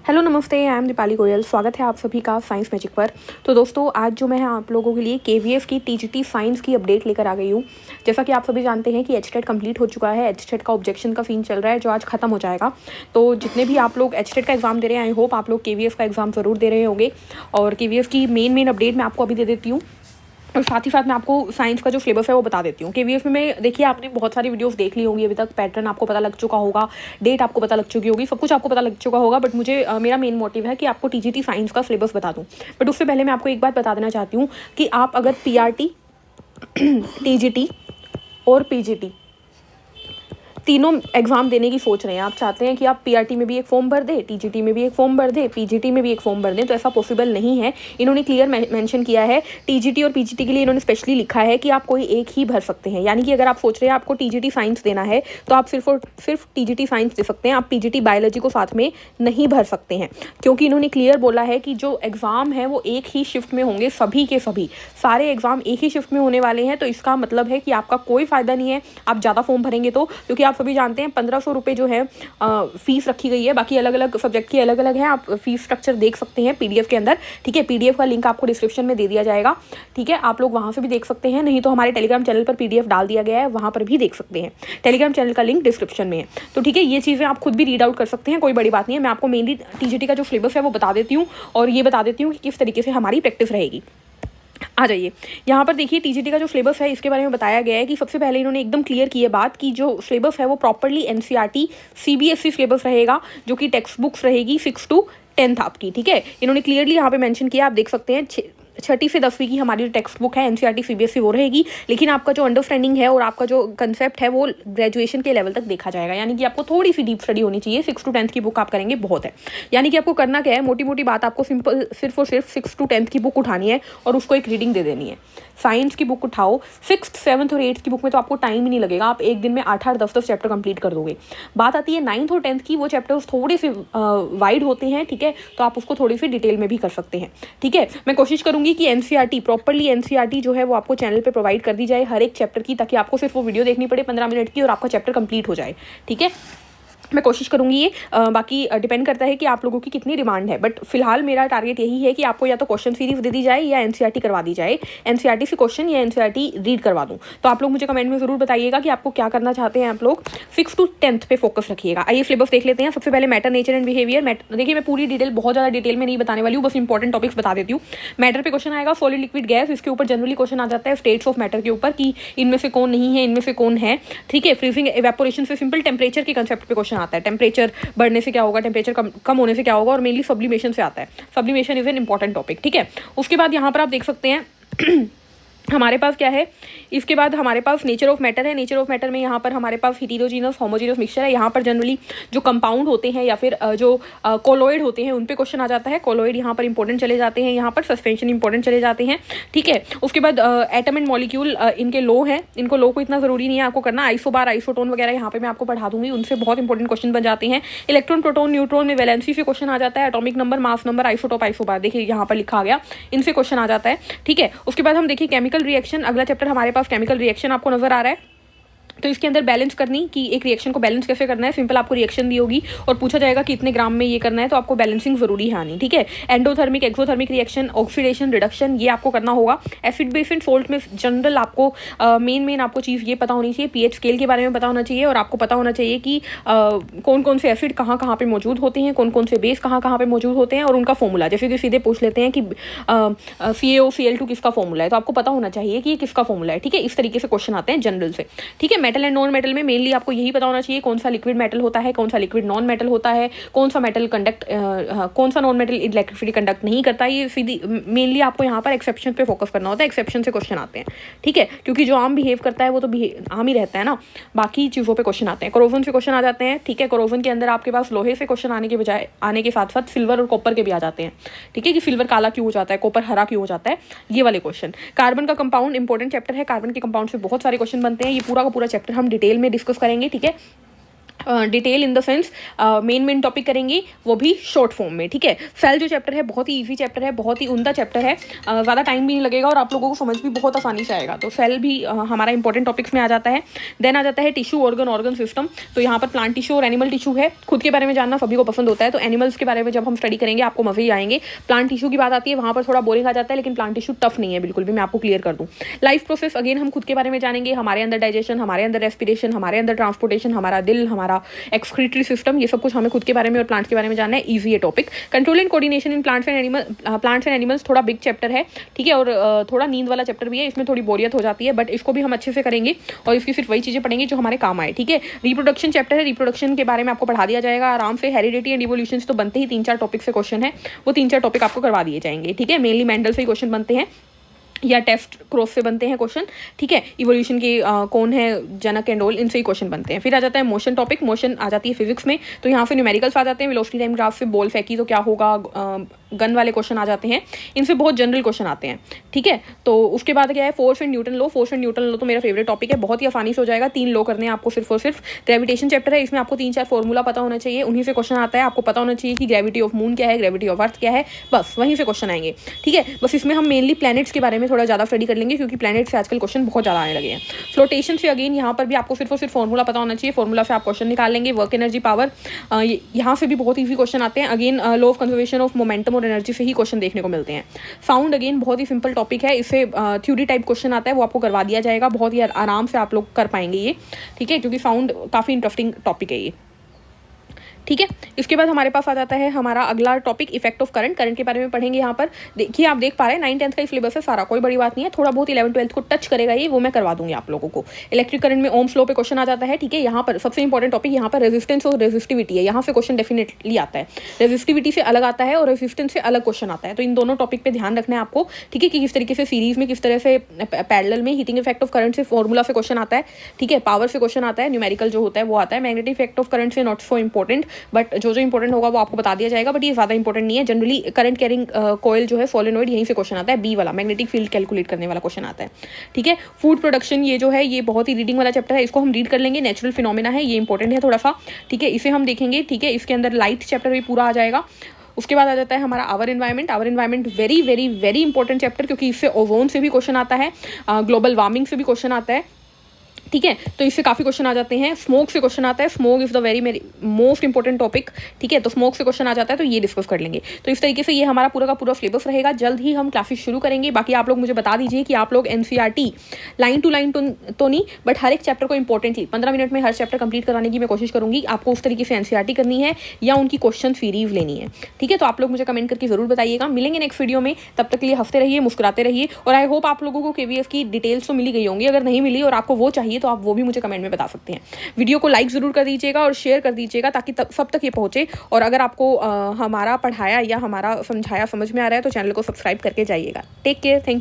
Hello नमस्ते, I am Deepali Goyal. स्वागत है आप सभी का साइंस मैजिक पर। तो दोस्तों, आज जो मैं आप लोगों के लिए केवीएफ की टीजीटी साइंस की अपडेट लेकर आ गई हूँ। जैसा कि आप सभी जानते हैं कि एचटेट कंप्लीट हो चुका है। एचटेट का ऑब्जेक्शन का सीन चल रहा है जो आज खत्म हो जाएगा। तो जितने भी आप लोग एचटेट का एग्जाम दे रहे हैं, आई होप आप लोग केवीएफ का एग्जाम ज़रूर दे रहे होंगे। और केवीएफ की मेन अपडेट मैं आपको अभी दे देती हूँ, और साथ ही साथ मैं आपको साइंस का जो सिलेबस है वो बता देती हूँ। केवीएफ में देखिए, आपने बहुत सारी वीडियोस देख ली होंगी अभी तक। पैटर्न आपको पता लग चुका होगा, डेट आपको पता लग चुकी होगी, सब कुछ आपको पता लग चुका होगा। बट मुझे मेरा मेन मोटिव है कि आपको टीजीटी साइंस का सिलेबस बता दूँ। बट उससे पहले मैं आपको एक बात बता देना चाहती हूँ कि आप अगर पीआरटी, टीजीटी और पीजीटी तीनों एग्जाम देने की सोच रहे हैं, आप चाहते हैं कि आप पीआरटी में भी एक फॉर्म भर दें, टीजीटी में भी एक फॉर्म भर दें, पीजीटी में भी एक फॉर्म भर दें, तो ऐसा पॉसिबल नहीं है। इन्होंने क्लियर मेंशन किया है। टीजीटी और पीजीटी के लिए इन्होंने स्पेशली लिखा है कि आप कोई एक ही भर सकते हैं। यानी कि अगर आप सोच रहे हैं आपको टीजीटी साइंस देना है तो आप सिर्फ और सिर्फ टीजीटी साइंस दे सकते हैं, आप पीजीटी बायोलॉजी को साथ में नहीं भर सकते हैं। क्योंकि इन्होंने क्लियर बोला है कि जो एग्ज़ाम है वो एक ही शिफ्ट में होंगे, सभी के सभी सारे एग्जाम एक ही शिफ्ट में होने वाले हैं। तो इसका मतलब है कि आपका कोई फ़ायदा नहीं है आप ज़्यादा फॉर्म भरेंगे तो, क्योंकि आप सभी जानते हैं 1500 रुपये जो है फीस रखी गई है। बाकी अलग अलग सब्जेक्ट की अलग अलग है, आप फीस स्ट्रक्चर देख सकते हैं पीडीएफ के अंदर। ठीक है, पीडीएफ का लिंक आपको डिस्क्रिप्शन में दे दिया जाएगा। ठीक है, आप लोग वहाँ से भी देख सकते हैं, नहीं तो हमारे टेलीग्राम चैनल पर पीडीएफ डाल दिया गया है, वहाँ पर भी देख सकते हैं। टेलीग्राम चैनल का लिंक डिस्क्रिप्शन में है। तो ठीक है, ये चीज़ें आप खुद भी रीड आउट कर सकते हैं, कोई बड़ी बात नहीं है। मैं आपको मेनली टीजीटी का जो सिलेबस है वो बता देती हूँ, और ये बता देती हूँ कि किस तरीके से हमारी प्रैक्टिस रहेगी। आ जाइए यहाँ पर देखिए, टीजीटी का जो सिलेबस है इसके बारे में बताया गया है कि सबसे पहले इन्होंने एकदम क्लियर की है बात कि जो सिलेबस है वो प्रॉपरली एनसीईआरटी सीबीएसई सिलेबस रहेगा, जो कि टेक्स्ट बुक्स रहेगी 6 to 10th आपकी। ठीक है, इन्होंने क्लियरली यहाँ पे मेंशन किया, आप देख सकते हैं। 6ठी से 10वीं की हमारी जो टेक्स्ट बुक है एनसीईआरटी सीबीएसई वो रहेगी, लेकिन आपका जो अंडरस्टैंडिंग है और आपका जो कंसेप्ट है वो ग्रेजुएशन के लेवल तक देखा जाएगा। यानी कि आपको थोड़ी सी डीप स्टडी होनी चाहिए। 6 to 10th की बुक आप करेंगे बहुत है। यानी कि आपको करना क्या है, मोटी मोटी बात, आपको सिंपल सिर्फ और सिर्फ 6 to 10th की बुक उठानी है और उसको एक रीडिंग दे देनी है। साइंस की बुक उठाओ, 6th 7th और 8th की बुक में तो आपको टाइम ही नहीं लगेगा, आप एक दिन में 8-8 10-10 चैप्टर कंप्लीट कर दोगे। बात आती है 9th और 10th की, वो चैप्टर्स थोड़े से वाइड होते हैं। ठीक है, तो आप उसको थोड़ी सी डिटेल में भी कर सकते हैं। ठीक है, मैं कोशिश करूंगी कि एनसीईआरटी प्रॉपरली एनसीईआरटी जो है वो आपको चैनल पे प्रोवाइड कर दी जाए हर एक चैप्टर की, ताकि आपको सिर्फ वो वीडियो देखनी पड़े 15 मिनट की और आपका चैप्टर कंप्लीट हो जाए। ठीक है, मैं कोशिश करूंगी ये। बाकी डिपेंड करता है कि आप लोगों की कितनी डिमांड है। बट फिलहाल मेरा टारगेट यही है कि आपको या तो क्वेश्चन सीरीज दे दी जाए या एनसीईआरटी करवा दी जाए, एनसीईआरटी से क्वेश्चन या एनसीईआरटी रीड करवा दूं। तो आप लोग मुझे कमेंट में ज़रूर बताइएगा कि आपको क्या करना चाहते हैं। आप लोग 6 to 10th पे फोकस रखिएगा। आइए सिलेबस देख लेते हैं। सबसे पहले मैटर, नेचर एंड बिहेवियर। देखिए, मैं पूरी डिटेल बहुत ज़्यादा डिटेल में नहीं बताने वाली हूँ, बस इंपॉर्टेंट टॉपिक्स बता देती हूँ। मैटर पे क्वेश्चन आएगा, सॉलिड लिक्विड गैस, इसके ऊपर जनरली क्वेश्चन आ जाता है। स्टेट्स ऑफ मैटर के ऊपर कि इनमें से कौन नहीं है, इनमें से कौन है। ठीक है, फ्रीजिंग एवेपोरेशन से सिंपल टेम्परेचर के कंसेप्ट पे क्वेश्चन आता है। टेम्परेचर बढ़ने से क्या होगा, टेम्परेचर कम होने से क्या होगा, और मेनली सब्लिमेशन से आता है। Sublimation is an important topic. ठीक है, उसके बाद यहाँ पर आप देख सकते हैं हमारे पास क्या है। इसके बाद हमारे पास नेचर ऑफ मैटर है। नेचर ऑफ मैटर में यहाँ पर हमारे पास हिटेरोजीनस होमोजीनस मिक्सचर है। यहाँ पर जनरली जो कंपाउंड होते हैं या फिर जो कोलोइड होते हैं उन पे क्वेश्चन आ जाता है। कोलोइड यहाँ पर इंपॉर्टेंट चले जाते हैं, यहाँ पर सस्पेंशन इंपॉर्टेंट चले जाते हैं। ठीक है, उसके बाद एटम एंड मॉलिक्यूल, इनके लो हैं, इनको लो को इतना ज़रूरी नहीं है आपको करना। आइसोबार, आइसोटोन वगैरह यहाँ पे मैं आपको पढ़ा दूंगी, उनसे बहुत इंपॉर्टेंट क्वेश्चन बन जाते हैं। इलेक्ट्रॉन, प्रोटॉन, न्यूट्रॉन में वैलेंसी से क्वेश्चन आ जाता है। Atomic number, mass number, isotope, isobar, देखिए यहाँ पर लिखा गया, इनसे क्वेश्चन आ जाता है। ठीक है, उसके बाद हम देखिए केमिकल रिएक्शन। अगला चैप्टर हमारे पास केमिकल रिएक्शन आपको नजर आ रहा है। तो इसके अंदर बैलेंस करनी कि एक रिएक्शन को बैलेंस कैसे करना है। सिंपल आपको रिएक्शन दी होगी और पूछा जाएगा कि इतने ग्राम में ये करना है, तो आपको बैलेंसिंग जरूरी है आनी। ठीक है, endothermic, exothermic reaction, oxidation, reduction, ये आपको करना होगा। एसिड बेस एंड सोल्ट में जनरल आपको मेन आपको चीज़ ये पता होनी चाहिए, पीएच स्केल के बारे में पता होना चाहिए, और आपको पता होना चाहिए कि कौन कौन से एसिड कहाँ कहाँ पे मौजूद होते हैं, कौन कौन से बेस कहाँ कहाँ पे मौजूद होते हैं, और उनका फॉर्मूला। जैसे कि सीधे पूछ लेते हैं कि CaO, Cl2 किसका फॉर्मूला है, तो आपको पता होना चाहिए कि ये किसका फॉर्मूला है। ठीक है, इस तरीके से क्वेश्चन आते हैं जनरल से। ठीक है, मेटल एंड नॉन मेटल में मेनली आपको यही पता होना चाहिए कौन सा लिक्विड मेटल होता है, कौन सा लिक्विड नॉन मेटल होता है, कौन सा मेटल कंडक्ट, कौन सा नॉन मेटल इलेक्ट्रिसिटी कंडक्ट नहीं करता। ये सीधी मेनली आपको यहाँ पर एक्सेप्शन पे फोकस करना होता है। एक्सेप्शन से क्वेश्चन आते हैं। ठीक है, क्योंकि जो आम बिहेव करता है वो तो आम ही रहता है ना, बाकी चीज़ों पे क्वेश्चन आते हैं। कोरोजन से क्वेश्चन आ जाते हैं। ठीक है, कोरोजन के अंदर आपके पास लोहे से क्वेश्चन आने के साथ साथ सिल्वर और कॉपर के भी आ जाते हैं। ठीक है, कि सिल्वर काला क्यों हो जाता है, कॉपर हरा क्यों हो जाता है, ये वाले क्वेश्चन। कार्बन का कंपाउंड इंपॉर्टेंट चैप्टर है। कार्बन के कंपाउंड से बहुत सारे क्वेश्चन बनते हैं। ये पूरा का पूरा चैप्टर हम डिटेल में डिस्कस करेंगे। ठीक है, detail in the sense main topic करेंगे, वो भी शॉर्ट फॉर्म में, ठीक है। सेल जो चैप्टर है बहुत ही इजी चैप्टर है, बहुत ही उम्दा चैप्टर है, ज़्यादा टाइम भी नहीं लगेगा और आप लोगों को समझ भी बहुत आसानी से आएगा। तो सेल भी हमारा इंपॉर्टेंट टॉपिक्स में आ जाता है। देन आ जाता है टिश्यू, ऑर्गन सिस्टम। तो यहाँ पर प्लांट टिश्यू और एनिमल टिश्यू है। खुद के बारे में जानना सभी को पसंद होता है, तो एनिमल्स के बारे में जब हम स्टडी करेंगे आपको मजे ही आएंगे। प्लांट टिश्यू की बात आती है वहाँ पर थोड़ा बोरिंग आ जाता है, लेकिन प्लांट टिश्यू टफ नहीं है बिल्कुल भी, मैं आपको क्लियर कर दूँ। लाइफ प्रोसेस अगेन हम खुद के बारे में जानेंगे, हमारे अंदर डाइजेशन, हमारे अंदर रेस्पिरेशन, हमारे अंदर ट्रांसपोर्टेशन, हमारा दिल, हमारा एक्सक्रीटरी सिस्टम, ये सब कुछ हमें खुद के बारे में और प्लांट्स के बारे में जानना है। इजी है topic. Control and coordination in plants and animals थोड़ा बिग चैप्टर है, ठीक है, और थोड़ा नींद वाला चैप्टर भी है, इसमें थोड़ी बोरियत हो जाती है, बट इसको भी हम अच्छे से करेंगे और इसकी सिर्फ वही चीज़ें पढ़ेंगे जो हमारे काम आए, ठीक है। रिप्रोडक्शन चैप्टर है, रिप्रोडक्शन के बारे में आपको पढ़ा दिया जाएगा आराम से। हेरिडिटी एंड इवोल्यूशन तो बनते ही 3-4 टॉपिक से क्वेश्चन है, वो 3-4 टॉपिक आपको करवा दिए जाएंगे, ठीक है। मेनली मेंडल से ही क्वेश्चन बनते हैं या टेस्ट क्रॉस से बनते हैं क्वेश्चन, ठीक है। इवोल्यूशन के कौन है जनक एंड ऑल, इनसे ही क्वेश्चन बनते हैं। फिर आ जाता है मोशन टॉपिक, मोशन आ जाती है फिजिक्स में, तो यहाँ से न्यूमेरिकल्स आ जाते हैं। वेलोसिटी टाइम ग्राफ से बॉल फेंकी तो क्या होगा, गन वाले क्वेश्चन आ जाते हैं, इनसे बहुत जनरल क्वेश्चन आते हैं, ठीक है। तो उसके बाद क्या है, force and Newton law. Force and Newton law तो मेरा फेवरेट टॉपिक है, बहुत ही आसानी से हो जाएगा। 3 लो करने हैं आपको सिर्फ और सिर्फ। ग्रेविटेशन चैप्टर है, इसमें आपको 3-4 फॉर्मूला पता होना चाहिए, उन्हीं से क्वेश्चन आता है। आपको पता होना चाहिए कि ग्रेविटी ऑफ मून क्या है, ग्रेविटी ऑफ अर्थ क्या है, बस वहीं से क्वेश्चन आएंगे, ठीक है। बस इसमें हम मेनली प्लैनेट्स के बारे में थोड़ा ज़्यादा स्टडी कर लेंगे, क्योंकि प्लैनेट से आजकल क्वेश्चन बहुत ज़्यादा आने लगे हैं। फ्लोटेशन से अगेन यहाँ पर भी आपको सिर्फ और सिर्फ फॉर्मूला पता होना चाहिए, फॉर्मूला से आप क्वेश्चन निकाल लेंगे। वर्क एनर्जी पावर, यहाँ से भी बहुत ईजी क्वेश्चन आते हैं। Again law of conservation of momentum और एनर्जी से ही क्वेश्चन देखने को मिलते हैं। साउंड अगेन बहुत ही सिंपल टॉपिक है, इससे थ्योरी टाइप क्वेश्चन आता है, वो आपको करवा दिया जाएगा, बहुत ही आराम से आप लोग कर पाएंगे ये, ठीक है, क्योंकि साउंड काफ़ी इंटरेस्टिंग टॉपिक है ये, ठीक है। इसके बाद हमारे पास आ जाता है हमारा अगला topic effect of current. Current के बारे में पढ़ेंगे यहाँ पर। देखिए आप देख पा रहे हैं 9th-10th का ही सिलेबस है सारा, कोई बड़ी बात नहीं है। थोड़ा बहुत 11th-12th को टच करेगा ये, वो मैं करवा दूंगी आप लोगों को। इलेक्ट्रिक करंट में ओम्स लॉ पे क्वेश्चन आ जाता है, ठीक है। यहाँ पर सबसे इंपॉर्टेंट टॉपिक यहाँ पर रेजिस्टेंस और रेजिस्टिविटी है, यहाँ से क्वेश्चन डेफिनेटली आता है। रेजिस्टिविटी से अलग आता है और रेजिस्टेंस से अलग क्वेश्चन आता है, तो इन दोनों टॉपिक पे ध्यान रखना है आपको, ठीक है, कि किस तरीके से सीरीज में, किस तरह से पैरेलल में हीटिंग इफेक्ट ऑफ करंट से फॉर्मूला से क्वेश्चन आता है, ठीक है। पावर से क्वेश्चन आता है, न्यूमेरिकल जो होता है वो आता है। मैग्नेटिक इफेक्ट ऑफ करंट से नॉट सो इंपॉर्टेंट, बट जो इंपॉर्टेंट होगा वो आपको बता दिया जाएगा, बट ये ज्यादा इंपॉर्टेंट नहीं है। जनरली करंट कैरिंग कॉइल जो है सोलेनॉइड, यहीं से क्वेश्चन आता है, बी वाला मैग्नेटिक फील्ड कैलकुलेट करने वाला क्वेश्चन आता है, ठीक है। फूड प्रोडक्शन ये जो है ये बहुत ही रीडिंग वाला चैप्टर है, इसको हम रीड कर लेंगे। नेचुरल फिनोमेना है, ये इंपॉर्टेंट है थोड़ा सा, ठीक है, इसे हम देखेंगे, ठीक है। इसके अंदर लाइट चैप्टर भी पूरा आ जाएगा। उसके बाद आ जाता है हमारा our environment. Our environment very very very important chapter, क्योंकि इससे ओजोन से भी क्वेश्चन आता है, ग्लोबल वार्मिंग से भी क्वेश्चन आता है, ठीक है। तो इससे काफ़ी क्वेश्चन आ जाते हैं। स्मोक से क्वेश्चन आता है, smoke is the very most important topic, ठीक है। तो स्मोक से क्वेश्चन आ जाता है, तो ये डिस्कस कर लेंगे। तो इस तरीके से ये हमारा पूरा का पूरा सिलेबस रहेगा। जल्द ही हम क्लासेस शुरू करेंगे। बाकी आप लोग मुझे बता दीजिए कि आप लोग NCERT लाइन टू लाइन तो नहीं, बट हर एक चैप्टर को इंपॉर्टेंटली 15 मिनट में हर चैप्टर कंप्लीट कराने की मैं कोशिश करूँगी। आपको उस तरीके से NCERT करनी है या उनकी क्वेश्चन सीरीज लेनी है, ठीक है। तो आप लोग मुझे कमेंट करके जरूर बताइएगा। मिलेंगे नेक्स्ट वीडियो में, तब तक के लिए हंसते रहिए, मुस्कुराते रहिए, और आई होप आप लोगों को KVF की डिटेल्स तो मिली गई होंगी। अगर नहीं मिली और आपको वो चाहिए तो आप वो भी मुझे कमेंट में बता सकते हैं। वीडियो को लाइक जरूर कर दीजिएगा और शेयर कर दीजिएगा, ताकि सब तक ये पहुंचे। और अगर आपको हमारा पढ़ाया या हमारा समझाया समझ में आ रहा है तो चैनल को सब्सक्राइब करके जाइएगा। Take care, thank you.